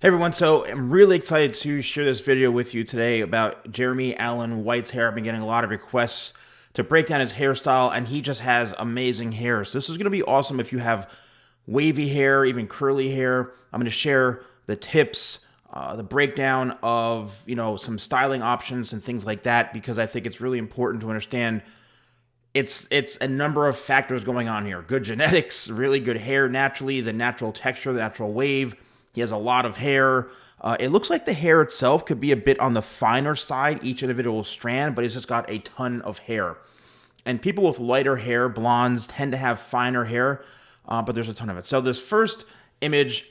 Hey everyone, so I'm really excited to share this video with you today about Jeremy Allen White's hair. I've been getting a lot of requests to break down his hairstyle, and he just has amazing hair. So this is going to be awesome if you have wavy hair, even curly hair. I'm going to share the tips, the breakdown of, some styling options and things like that, because I think it's really important to understand it's a number of factors going on here. Good genetics, really good hair naturally, the natural texture, the natural wave. He has a lot of hair. It looks like the hair itself could be a bit on the finer side, each individual strand, but he's just got a ton of hair. And people with lighter hair, blondes, tend to have finer hair, but there's a ton of it. So this first image,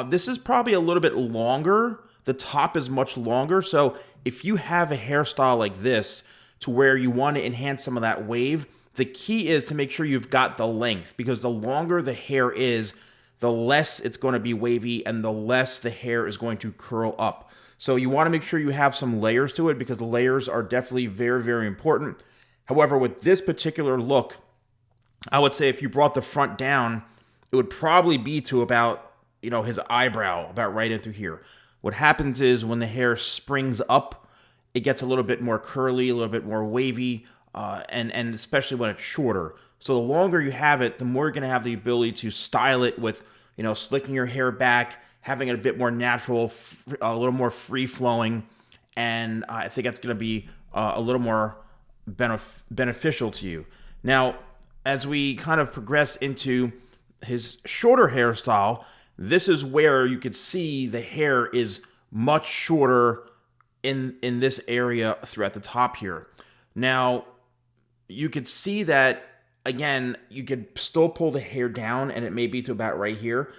this is probably a little bit longer. The top is much longer. So if you have a hairstyle like this to where you want to enhance some of that wave, the key is to make sure you've got the length, because the longer the hair is, the less it's going to be wavy and the less the hair is going to curl up. So you want to make sure you have some layers to it, because the layers are definitely very, very important. However, with this particular look, I would say if you brought the front down, it would probably be to about, his eyebrow, about right into here. What happens is when the hair springs up, it gets a little bit more curly, a little bit more wavy, and especially when it's shorter. So the longer you have it, the more you're going to have the ability to style it with, slicking your hair back, having it a bit more natural, a little more free-flowing, and I think that's going to be a little more beneficial to you. Now, as we kind of progress into his shorter hairstyle, this is where you could see the hair is much shorter in this area throughout the top here. Now, you could see that, again, you could still pull the hair down and it may be to about right here,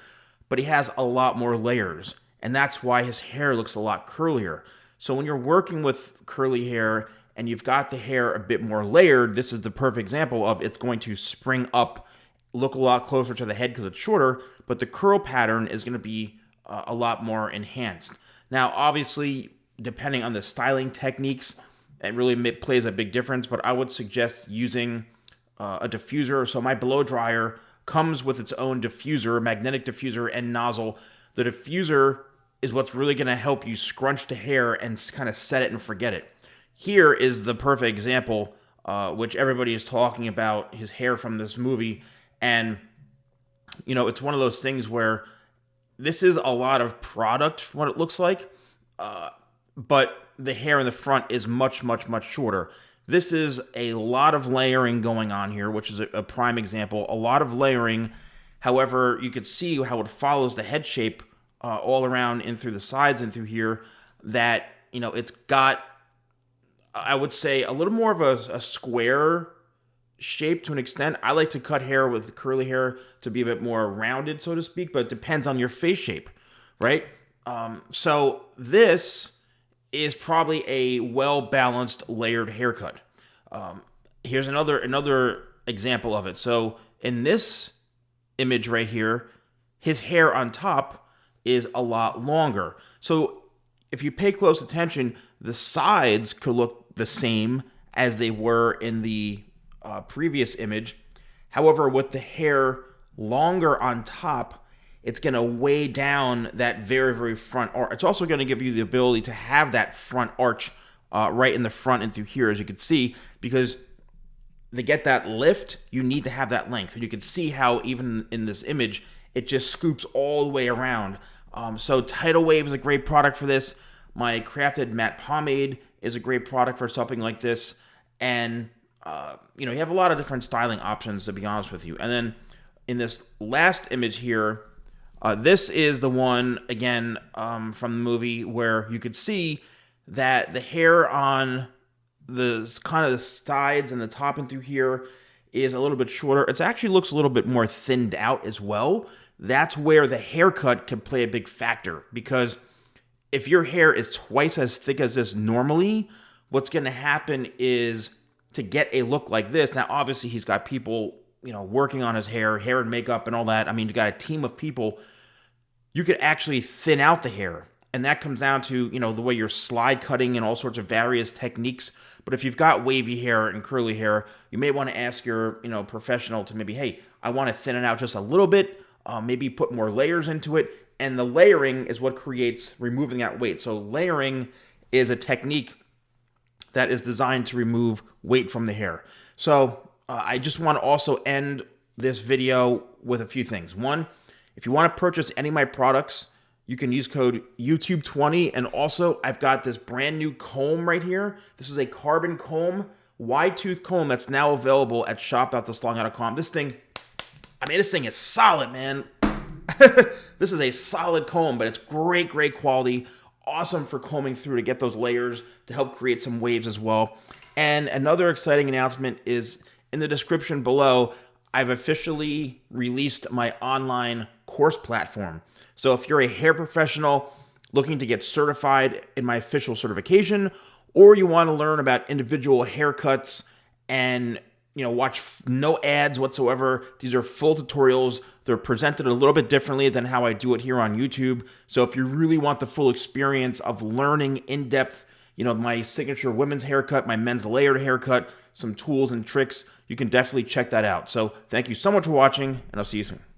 but he has a lot more layers, and that's why his hair looks a lot curlier. So when you're working with curly hair and you've got the hair a bit more layered, this is the perfect example of it's going to spring up, look a lot closer to the head because it's shorter, but the curl pattern is going to be a lot more enhanced. Now, obviously, depending on the styling techniques, it really plays a big difference, but I would suggest using a diffuser. So my blow dryer comes with its own diffuser, magnetic diffuser and nozzle. The diffuser is what's really going to help you scrunch the hair and kind of set it and forget it. Here is the perfect example, which everybody is talking about, his hair from this movie. And, it's one of those things where this is a lot of product from what it looks like, but the hair in the front is much, much, much shorter. This is a lot of layering going on here, which is a prime example. A lot of layering. However, you could see how it follows the head shape all around and through the sides and through here, that, it's got, I would say, a little more of a square shape to an extent. I like to cut hair with curly hair to be a bit more rounded, so to speak, but it depends on your face shape, right? So this is probably a well-balanced layered haircut. Here's another example of it. So in this image right here, his hair on top is a lot longer. So if you pay close attention, the sides could look the same as they were in the previous image. However, with the hair longer on top, it's going to weigh down that very, very front arch. It's also going to give you the ability to have that front arch right in the front and through here, as you can see, because to get that lift, you need to have that length. And you can see how even in this image, it just scoops all the way around. So Tidal Wave is a great product for this. My Crafted Matte Pomade is a great product for something like this. And, you have a lot of different styling options, to be honest with you. And then in this last image here, this is the one, again, from the movie where you could see that the hair on the kind of the sides and the top and through here is a little bit shorter. It actually looks a little bit more thinned out as well. That's where the haircut can play a big factor, because if your hair is twice as thick as this normally, what's going to happen is to get a look like this. Now, obviously, he's got people working on his hair and makeup and all that. I mean, you got a team of people. You could actually thin out the hair. And that comes down to, the way you're slide cutting and all sorts of various techniques. But if you've got wavy hair and curly hair, you may want to ask your, professional to maybe, hey, I want to thin it out just a little bit, maybe put more layers into it. And the layering is what creates removing that weight. So layering is a technique that is designed to remove weight from the hair. So I just want to also end this video with a few things. One, if you want to purchase any of my products, you can use code YouTube20. And also, I've got this brand new comb right here. This is a carbon comb, wide tooth comb that's now available at shop.thesalonguy.com. This thing is solid, man. This is a solid comb, but it's great quality. Awesome for combing through to get those layers to help create some waves as well. And another exciting announcement is in the description below, I've officially released my online course platform. So if you're a hair professional looking to get certified in my official certification, or you want to learn about individual haircuts and watch no ads whatsoever, these are full tutorials. They're presented a little bit differently than how I do it here on YouTube. So if you really want the full experience of learning in depth, my signature women's haircut, my men's layered haircut, some tools and tricks, you can definitely check that out. So thank you so much for watching, and I'll see you soon.